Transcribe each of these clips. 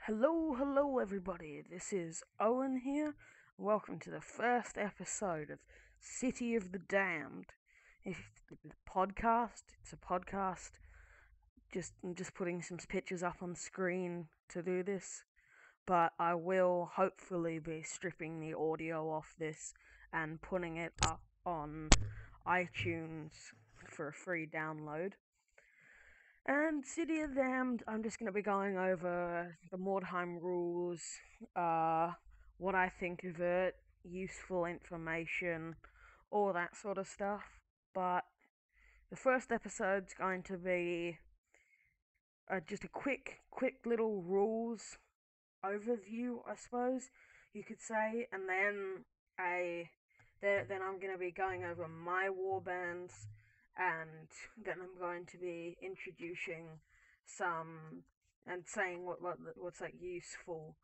Hello everybody. This is Owen here. Welcome to the first episode of City of the Damned. If podcast, it's a podcast. I'm just putting some pictures up on screen to do this, but I will hopefully be stripping the audio off this and putting it up on iTunes for a free download. And City of Damned, I'm just going to be going over the Mordheim rules, what I think of it, useful information, all that sort of stuff. But the first episode's going to be just a quick little rules overview, I suppose you could say, and then a then I'm going to be going over my warbands, and then I'm going to be introducing some and saying what's like useful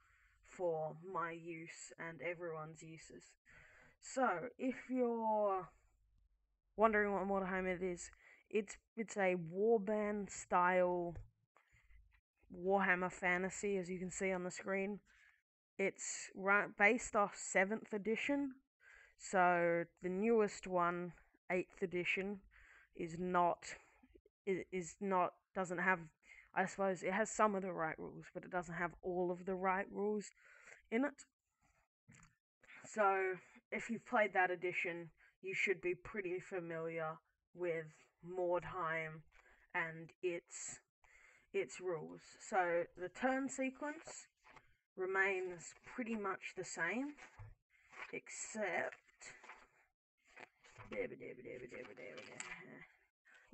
for my use and everyone's uses. So, if you're wondering what Mordheim it is, it's a warband style Warhammer fantasy, as you can see on the screen. It's based off 7th edition, so the newest one, 8th edition, is not doesn't have. I suppose it has some of the right rules, but it doesn't have all of the right rules in it. So if you've played that edition, you should be pretty familiar with Mordheim and its rules. So the turn sequence remains pretty much the same, except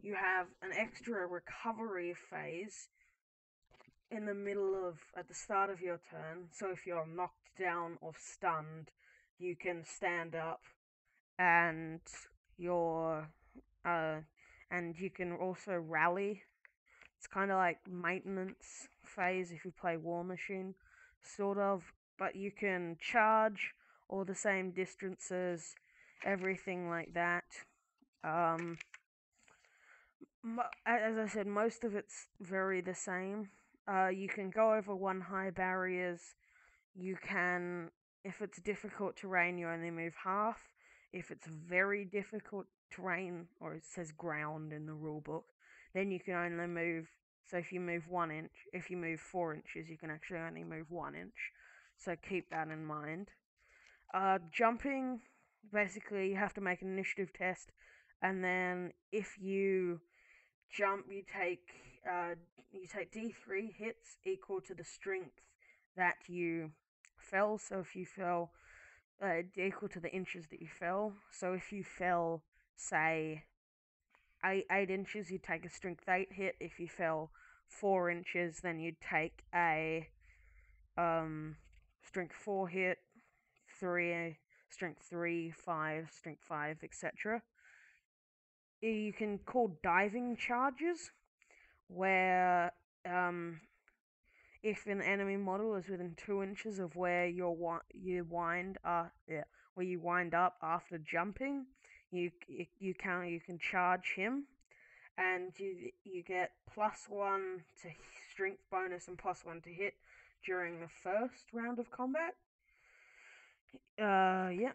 you have an extra recovery phase at the start of your turn. So if you're knocked down or stunned, you can stand up, and your and you can also rally. It's kind of like maintenance phase if you play War Machine, sort of, but you can charge all the same distances, everything like that. Um, as I said, most of it's very the same. You can go over one high barriers. You can, if it's difficult terrain, you only move half. If it's very difficult terrain, or it says ground in the rulebook, then you can only move. So if you move 1 inch, if you move 4 inches, you can actually only move 1 inch. So keep that in mind. Jumping, basically, you have to make an initiative test, and then if you jump, you take D3 hits equal to the strength that you fell. So if you fell, equal to the inches that you fell. So if you fell, say, 8 inches, you'd take a strength 8 hit. If you fell 4 inches, then you'd take a strength 4 hit, 3 strength 3, 5 strength 5, etc. You can call diving charges, where if an enemy model is within 2 inches of where you wind up after jumping, you can charge him, and you get +1 to strength bonus and +1 to hit during the first round of combat. Yeah.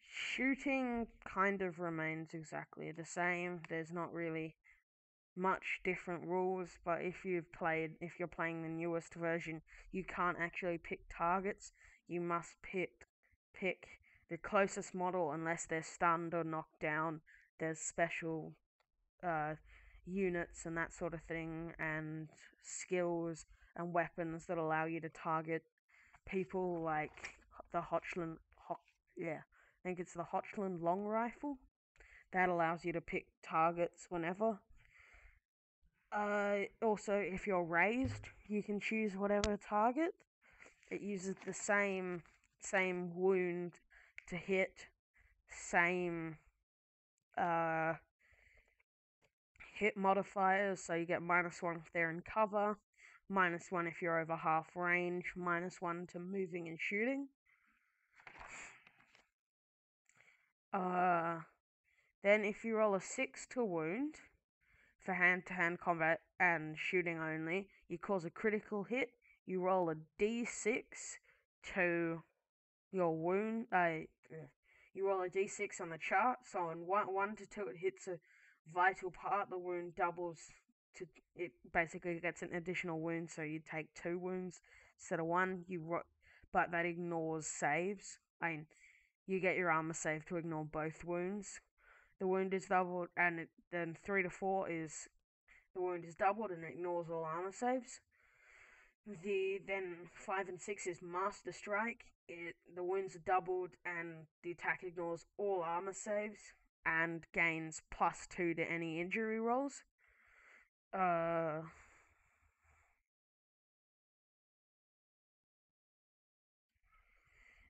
Shooting kind of remains exactly the same. There's not really much different rules, but if you're playing the newest version, you can't actually pick targets. You must pick the closest model unless they're stunned or knocked down. There's special units and that sort of thing, and skills and weapons that allow you to target people, like the I think it's the Hochland long rifle. That allows you to pick targets whenever. Also, if you're raised, you can choose whatever target. It uses the same wound to hit, same hit modifiers. So you get -1 if they're in cover, -1 if you're over half range, -1 to moving and shooting. Then if you roll a 6 to wound, for hand-to-hand combat and shooting only. You cause a critical hit. You roll a d6 to your wound. You roll a d6 on the chart. So on 1 to 2, it hits a vital part. The wound doubles to it. Basically gets an additional wound, so you take 2 wounds instead of 1. But that ignores saves. You get your armor save to ignore both wounds. The wound is doubled, and then 3 to 4 is the wound is doubled and it ignores all armor saves. Then 5 and 6 is Master Strike. The wounds are doubled and the attack ignores all armor saves and gains +2 to any injury rolls.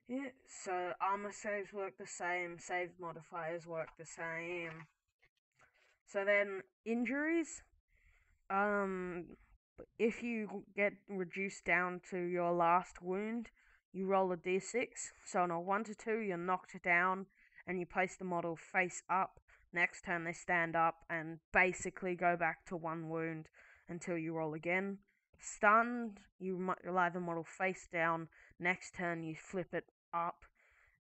Yeah, so armor saves work the same, save modifiers work the same. So then injuries, if you get reduced down to your last wound, you roll a d6. So on a 1 to 2, you're knocked down, and you place the model face up. Next turn, they stand up and basically go back to 1 wound until you roll again. Stunned, you lie the model face down. Next turn, you flip it up,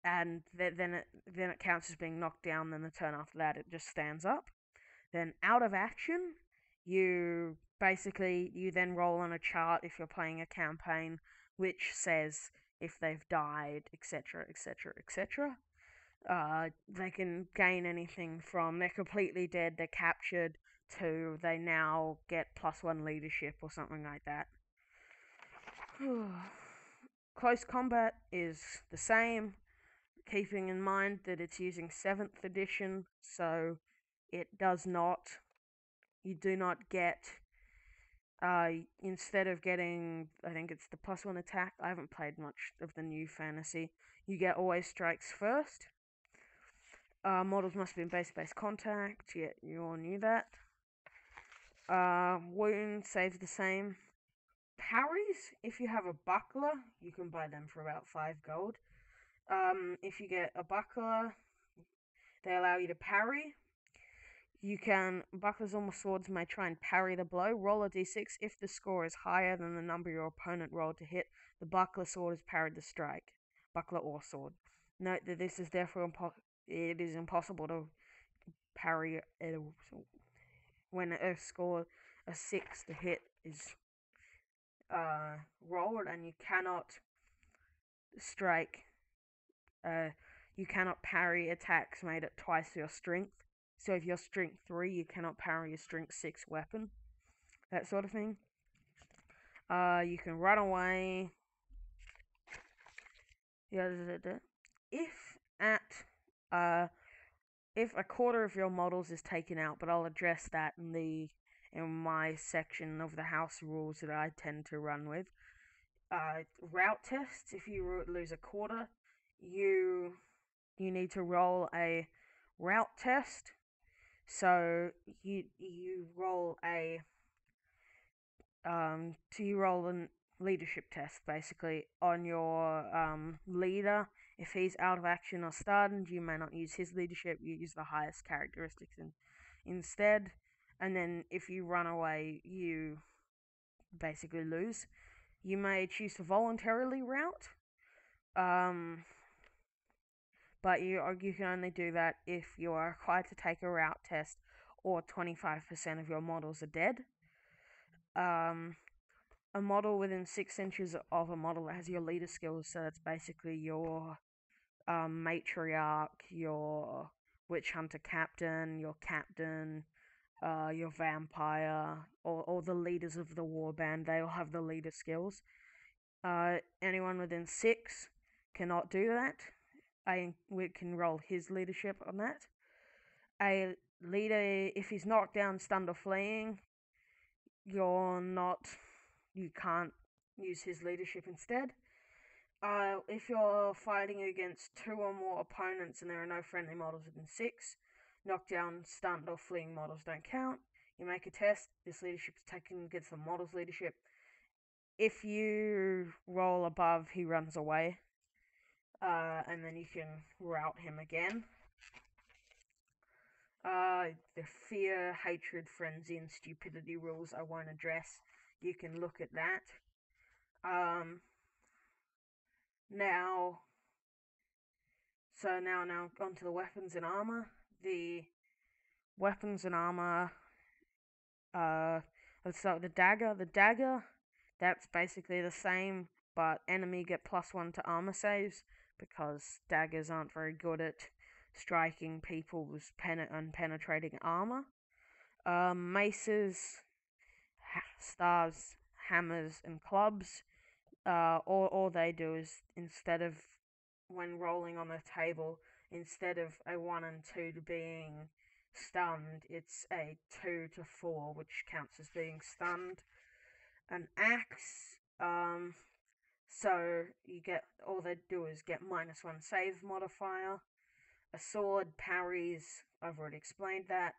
and then it counts as being knocked down. Then the turn after that, it just stands up. Then out of action, you then roll on a chart if you're playing a campaign, which says if they've died, etc., etc., etc. They can gain anything from they're completely dead, they're captured, to they now get +1 leadership or something like that. Close combat is the same, keeping in mind that it's using 7th edition, so it does not. You do not get. Instead of getting, I think it's the +1 attack. I haven't played much of the new fantasy. You get always strikes first. Models must be in base contact. Yeah, you all knew that. Wound saves the same. Parries, if you have a buckler, you can buy them for about 5 gold. If you get a buckler, they allow you to parry. Bucklers or swords may try and parry the blow. Roll a d6. If the score is higher than the number your opponent rolled to hit, the buckler sword has parried the strike. Buckler or sword. Note that this is therefore it is impossible to parry when a 6 to hit is rolled, and you cannot strike. You cannot parry attacks made at twice your strength. So if you're strength 3, you cannot parry a strength 6 weapon. That sort of thing. You can run away. If a quarter of your models is taken out, but I'll address that in my section of the house rules that I tend to run with. Route tests. If you lose a quarter, you need to roll a route test. So you roll a leadership test basically on your leader. If he's out of action or stunned, you may not use his leadership. You use the highest characteristics instead. And then if you run away, you basically lose. You may choose to voluntarily route. But you can only do that if you are required to take a route test or 25% of your models are dead. A model within 6 inches of a model that has your leader skills, so that's basically your matriarch, your witch hunter captain, your vampire, or the leaders of the warband. They all have the leader skills. Anyone within 6 cannot do that. We can roll his leadership on that. A leader, if he's knocked down, stunned, or fleeing, you can't use his leadership instead. If you're fighting against 2 or more opponents and there are no friendly models within 6, knockdown, stunned, or fleeing models don't count. You make a test. This leadership is taken against the model's leadership. If you roll above, he runs away. And then you can route him again. The fear, hatred, frenzy, and stupidity rules I won't address. You can look at that. Um, now, now onto the weapons and armor. The weapons and armor. Uh, let's start with the dagger. The dagger, that's basically the same, but enemy get +1 to armor saves because daggers aren't very good at striking people with unpenetrating armor. Maces, staves, hammers, and clubs. All they do is instead of when rolling on the table, instead of a 1 and 2 to being stunned, it's a 2 to 4, which counts as being stunned. An axe, so you get all they do is get -1 save modifier. A sword parries. I've already explained that.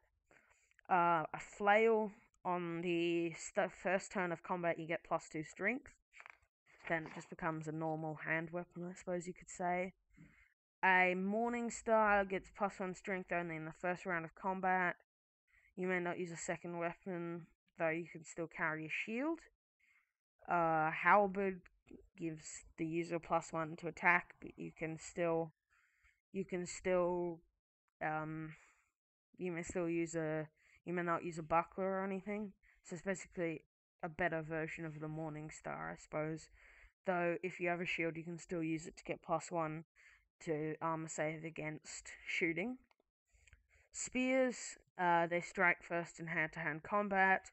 A flail on the first turn of combat, you get +2 strength. Then it just becomes a normal hand weapon, I suppose you could say. A Morning Star gets +1 strength only in the first round of combat. You may not use a second weapon, though you can still carry a shield. Halberd gives the user +1 to attack, but you may not use a buckler or anything. So it's basically a better version of the Morning Star, I suppose. Though if you have a shield, you can still use it to get +1 to armor save against shooting. Spears, they strike first in hand-to-hand combat.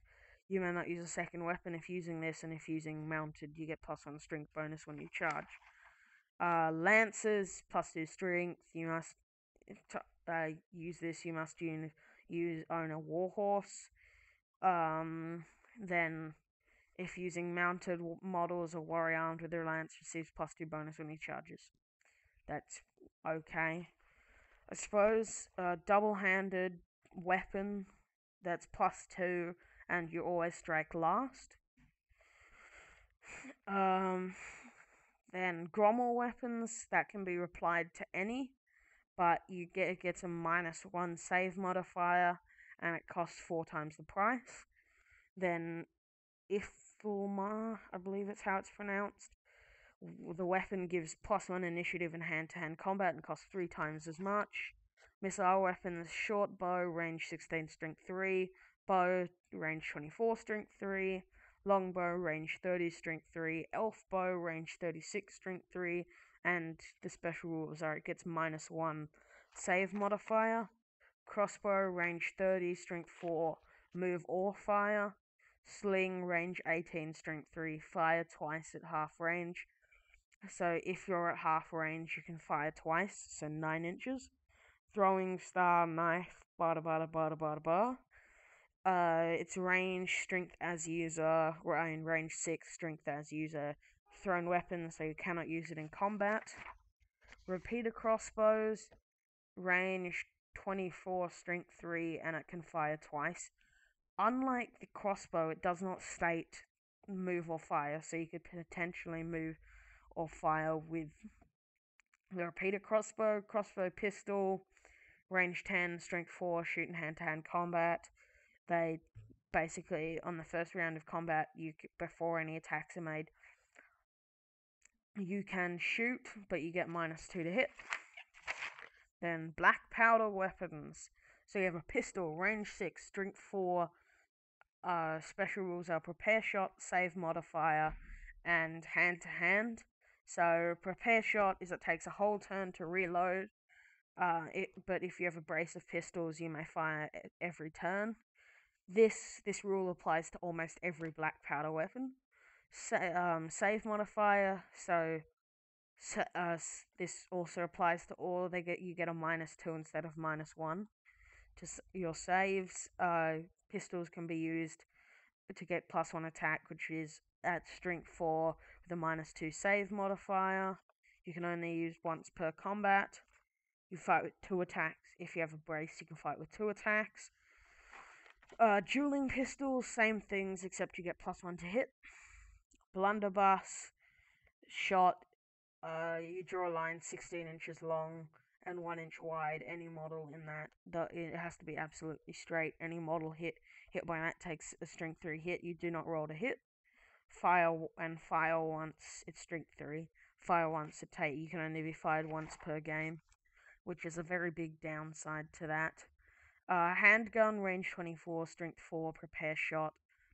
You may not use a second weapon if using this, and if using mounted, you get +1 strength bonus when you charge. Lancers, +2 strength. You must use this. You must own a warhorse. Then, if using mounted models, a warrior armed with their lance receives +2 bonus when he charges. That's okay. I suppose a double-handed weapon that's +2, and you always strike last. Then Grommel weapons that can be replied to any, but it gets a -1 save modifier, and it costs 4 times the price. Then Ifilmar, I believe it's how it's pronounced. The weapon gives +1 initiative in hand-to-hand combat and costs 3 times as much. Missile weapons, short bow, range 16, strength 3. Bow, range 24, strength 3. Longbow, range 30, strength 3. Elf bow, range 36, strength 3. And the special rules are it gets -1 save modifier. Crossbow, range 30, strength 4. Move or fire. Sling, range 18, strength 3. Fire twice at half range. So if you're at half range, you can fire twice, so 9 inches. Throwing star, knife, bada bada bada bada bada. It's range, strength as user, range 6, strength as user. Thrown weapon, so you cannot use it in combat. Repeater crossbows, range 24, strength 3, and it can fire twice. Unlike the crossbow, it does not state move or fire, so you could potentially move or fire with the repeater crossbow pistol, range 10, strength 4, shoot in hand-to-hand combat. They basically, on the first round of combat, before any attacks are made, you can shoot, but you get -2 to hit. Then black powder weapons. So you have a pistol, range 6, strength 4. Special rules are prepare shot, save modifier, and hand-to-hand. So prepare shot is it takes a whole turn to reload. But if you have a brace of pistols, you may fire every turn. This rule applies to almost every black powder weapon. Save modifier. This also applies to all. You get a -2 instead of -1 to your saves. Pistols can be used to get +1 attack, which is at strength 4 with a -2 save modifier. You can only use once per combat. You fight with 2 attacks. If you have a brace, you can fight with 2 attacks. Dueling pistols, same things, except you get +1 to hit. Blunderbuss, shot, you draw a line 16 inches long, and 1 inch wide. Any model in that, it has to be absolutely straight. Any model hit by that takes a strength 3 hit. You do not roll to hit. Fire once, it's strength 3. Fire once, you can only be fired once per game, which is a very big downside to that. Handgun, range 24, strength 4, prepare shot,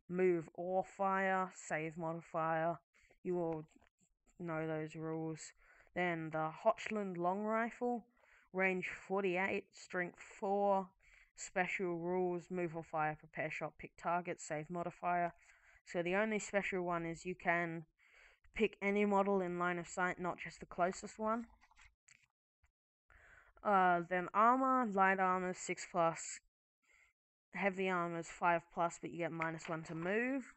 move or fire, save modifier. You will know those rules. Then the Hochland long rifle, range 48, strength 4, special rules, move or fire, prepare shot, pick target, save modifier. So the only special one is you can pick any model in line of sight, not just the closest one. Then armor, light armor 6+, heavy armor is 5+, but you get -1 to move.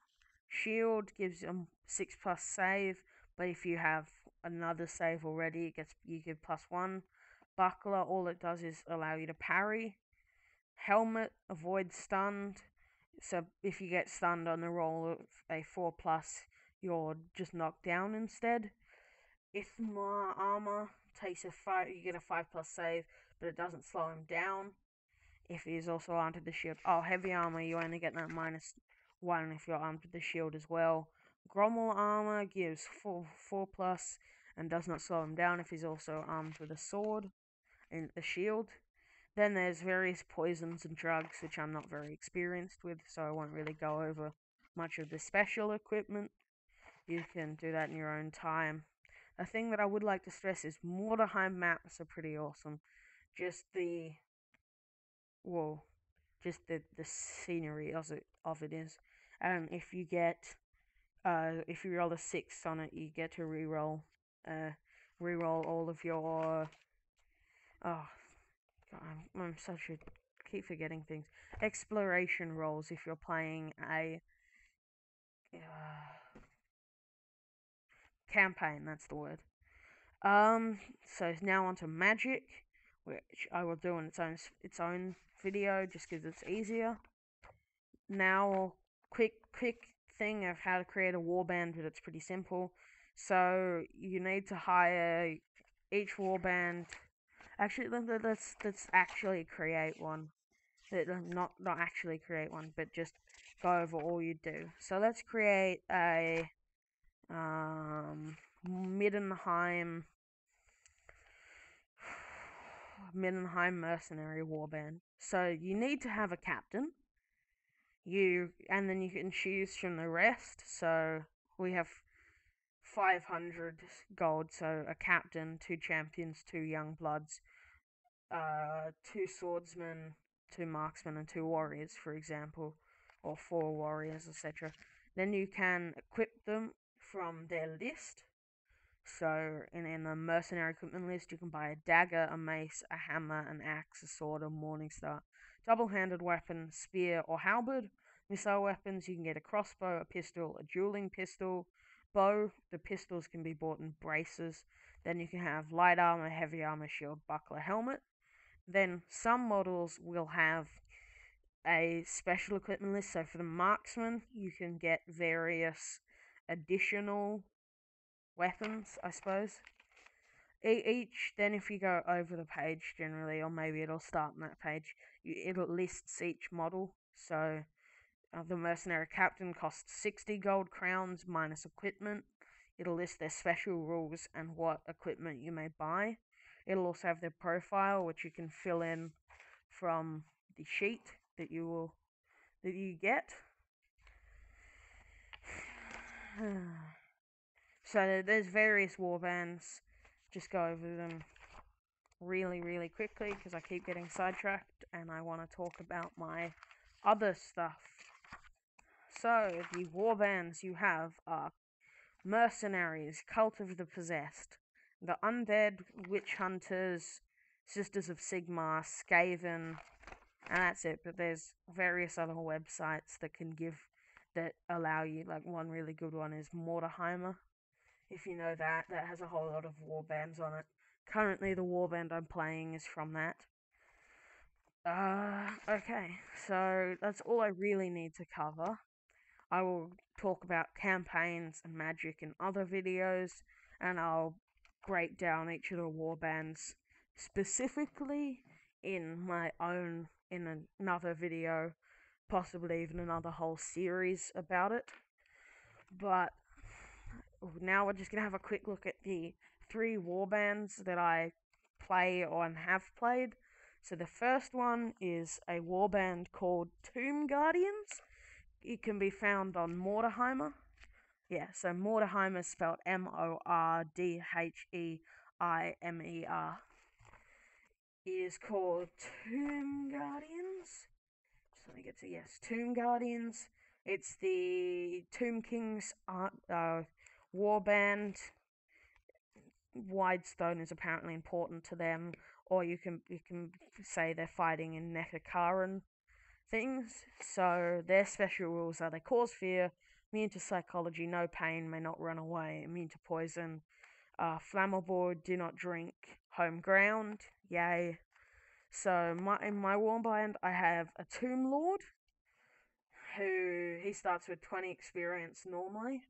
Shield gives you 6+ save, but if you have another save already, you get +1. Buckler, all it does is allow you to parry. Helmet, avoid stunned. So if you get stunned on the roll of a 4+, you're just knocked down instead. Ithmar armor takes you get a 5+ save, but it doesn't slow him down if he is also armed with the shield. Heavy armor, you only get that -1 if you're armed with the shield as well. Grommel armor gives 4+ and does not slow him down if he's also armed with a sword and the shield. Then there's various poisons and drugs, which I'm not very experienced with, so I won't really go over much of the special equipment. You can do that in your own time. A thing that I would like to stress is Mordheim maps are pretty awesome. Just the scenery of it is. And if you roll a 6 on it, you get to reroll all of your I'm such a keep forgetting things. Exploration rolls if you're playing a campaign. That's the word. So now onto magic, which I will do in its own video just because it's easier. Now, quick thing of how to create a warband, but it's pretty simple. So you need to hire each warband. Actually, let's actually create one. Not actually create one, but just go over all you do. So let's create a Middenheim mercenary warband. So you need to have a captain. And then you can choose from the rest. So we have 500 gold. So a captain, 2 champions, 2 young bloods, 2 swordsmen, 2 marksmen, and 2 warriors, for example, or 4 warriors, etc. Then you can equip them from their list. So in the mercenary equipment list, you can buy a dagger, a mace, a hammer, an axe, a sword, a morningstar, double-handed weapon, spear, or halberd. Missile weapons, you can get a crossbow, a pistol, a dueling pistol, bow. The pistols can be bought in braces. Then you can have light armor, heavy armor, shield, buckler, helmet. Then some models will have a special equipment list. So for the marksman, you can get various additional weapons, I suppose. Then if you go over the page generally, or maybe it'll start on that page, it'll lists each model. So the mercenary captain costs 60 gold crowns minus equipment. It'll list their special rules and what equipment you may buy. It'll also have their profile, which you can fill in from the sheet that you get. So there's various warbands. Just go over them really quickly because I keep getting sidetracked and I want to talk about my other stuff. So the warbands you have are mercenaries, cult of the possessed, the undead, witch hunters, sisters of Sigmar, Skaven, and that's it. But there's various other websites that allow you. Like one really good one is Mordheim. If you know that has a whole lot of warbands on it. Currently, the warband I'm playing is from that. Okay, so that's all I really need to cover. I will talk about campaigns and magic in other videos, and I'll break down each of the warbands specifically in another video, possibly even another whole series about it. But now we're just gonna have a quick look at the 3 warbands that I play or have played. So the first one is a warband called Tomb Guardians. It can be found on Mordheimer. Yeah, so Mordheim is spelled Mordheimer. It is called Tomb Guardians. So let me get to, yes, Tomb Guardians. It's the Tomb King's warband. Widestone is apparently important to them, or you can say they're fighting in Nekakaran things. So their special rules are: they cause fear, immune to psychology, no pain, may not run away, immune to poison, flammable, do not drink, home ground, yay. So in my warband I have a Tomb Lord, who he starts with 20 experience normally.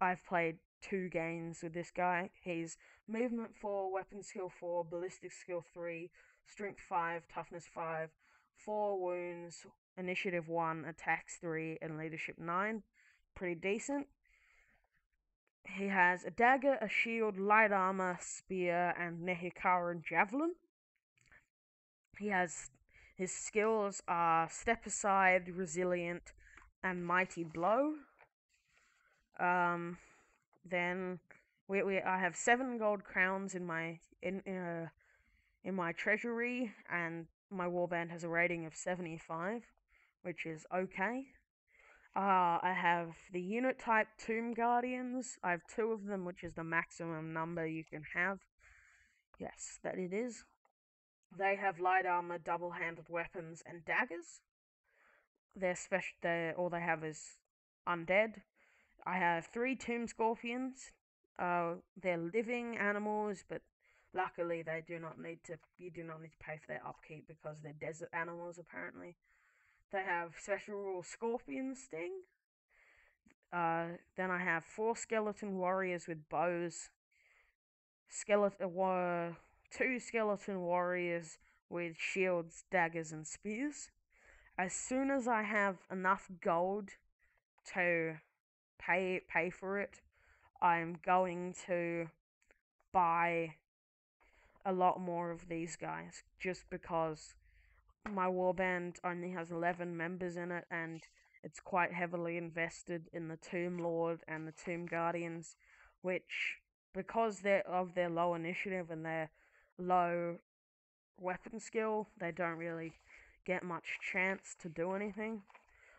I've played 2 games with this guy. He's movement 4, weapon skill 4, ballistic skill 3, strength 5, toughness 5, 4 wounds, initiative 1, attacks 3, and leadership 9. Pretty decent. He has a dagger, a shield, light armor, spear, and Nehikaran javelin. His skills are step aside, resilient, and mighty blow. Then I have 7 gold crowns in my treasury, and my warband has a rating of 75, which is okay. I have the unit type Tomb Guardians. I have 2 of them, which is the maximum number you can have. Yes, that it is. They have light armor, double-handed weapons, and daggers. All they have is undead. I have 3 tomb scorpions. They're living animals, but luckily you do not need to pay for their upkeep because they're desert animals apparently. They have special rule scorpion sting. Then I have 4 skeleton warriors with bows. 2 skeleton warriors with shields, daggers, and spears. As soon as I have enough gold to pay for it, I'm going to buy a lot more of these guys, just because my warband only has 11 members in it, and it's quite heavily invested in the Tomb Lord and the Tomb Guardians, which, because of their low initiative and their low weapon skill, they don't really get much chance to do anything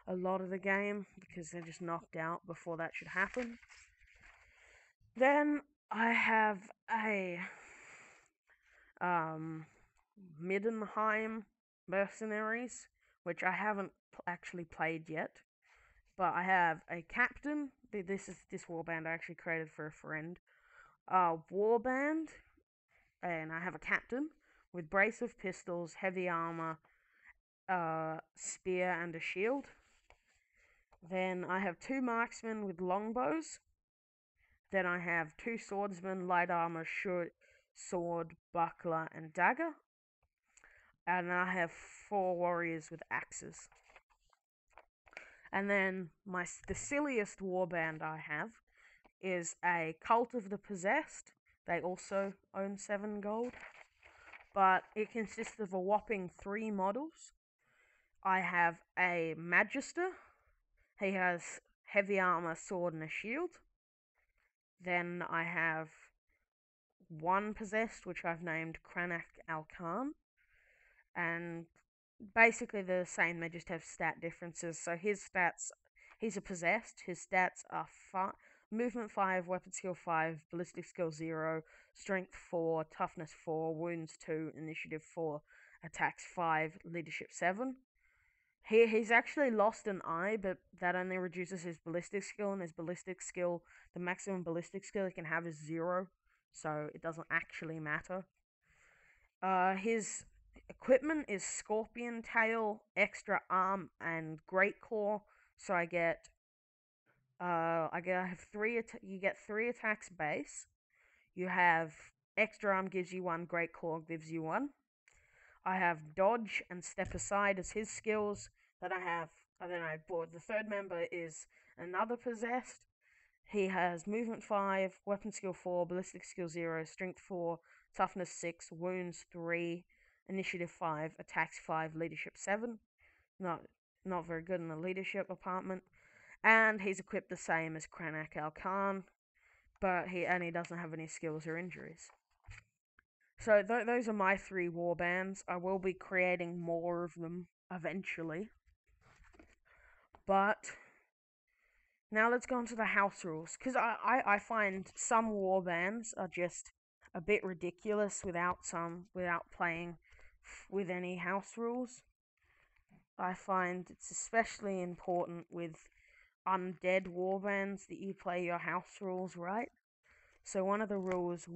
a lot of the game, because they're just knocked out before that should happen. Then I have a Mordheim Mercenaries, which I haven't actually played yet, but I have a captain. This warband I actually created for a friend. Warband, and I have a captain with brace of pistols, heavy armor, spear, and a shield. Then I have 2 marksmen with longbows. Then I have 2 swordsmen, light armor, sword, buckler, and dagger. And I have 4 warriors with axes. And then the silliest warband I have is a Cult of the Possessed. They also own 7 gold. But it consists of a whopping 3 models. I have a Magister. He has heavy armor, sword, and a shield. Then I have 1 possessed, which I've named Cranach Alcan. And basically they're the same, they just have stat differences. So his stats, he's a possessed. His stats are movement 5, weapon skill 5, ballistic skill 0, strength 4, toughness 4, wounds 2, initiative 4, attacks 5, leadership 7. He's actually lost an eye, but that only reduces his ballistic skill, and his ballistic skill, the maximum ballistic skill he can have is 0, so it doesn't actually matter. His equipment is Scorpion Tail, Extra Arm, and Great Claw, so I have 3 you get 3 attacks base. You have extra arm gives you one, great claw gives you one. I have dodge and step aside as his skills. Then I bought the third member is another possessed. He has movement 5, weapon skill 4, ballistic skill 0, strength 4, toughness 6, wounds 3, initiative 5, attacks 5, leadership 7. Not very good in the leadership department. And he's equipped the same as Kranak Al Khan, but he doesn't have any skills or injuries. So those are my 3 warbands. I will be creating more of them eventually. But now let's go on to the house rules, because I find some warbands are just a bit ridiculous without playing with any house rules. I find it's especially important with undead warbands that you play your house rules right. So one of the rules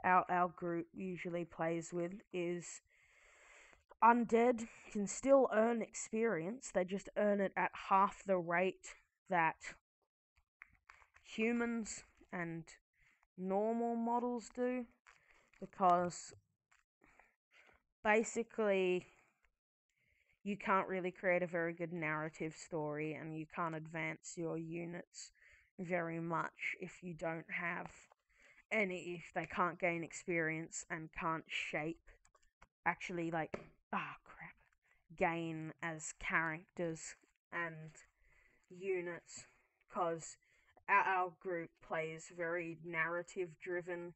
our group usually plays with is undead can still earn experience. They just earn it at half the rate that humans and normal models do, because basically you can't really create a very good narrative story and you can't advance your units very much if you don't have if they can't gain experience and can't actually gain as characters and units, because our group plays very narrative driven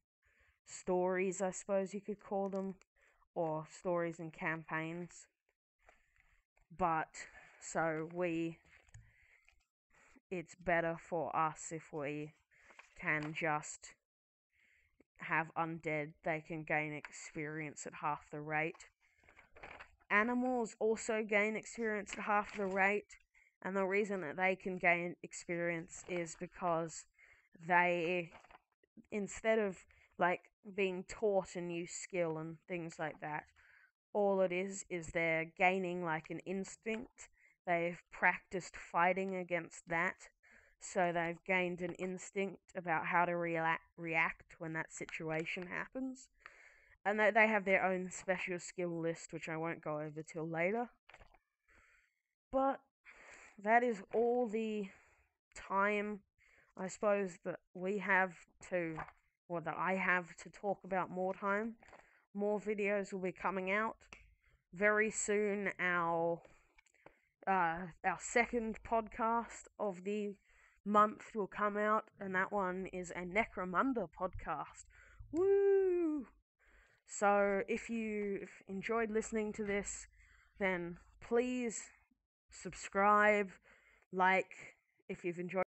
stories, I suppose you could call them, or stories and campaigns. But so it's better for us if we can just have undead. They can gain experience at half the rate. Animals also gain experience at half the rate, and the reason that they can gain experience is because they, instead of being taught a new skill and things like that, all it is they're gaining an instinct. They've practiced fighting against that, so they've gained an instinct about how to react when that situation happens. And they have their own special skill list, which I won't go over till later. But that is all the time, I suppose, that I have to talk about Mordheim. More videos will be coming out very soon. Our second podcast of the month will come out, and that one is a Necromunda podcast. Woo! So if you've enjoyed listening to this, then please subscribe, if you've enjoyed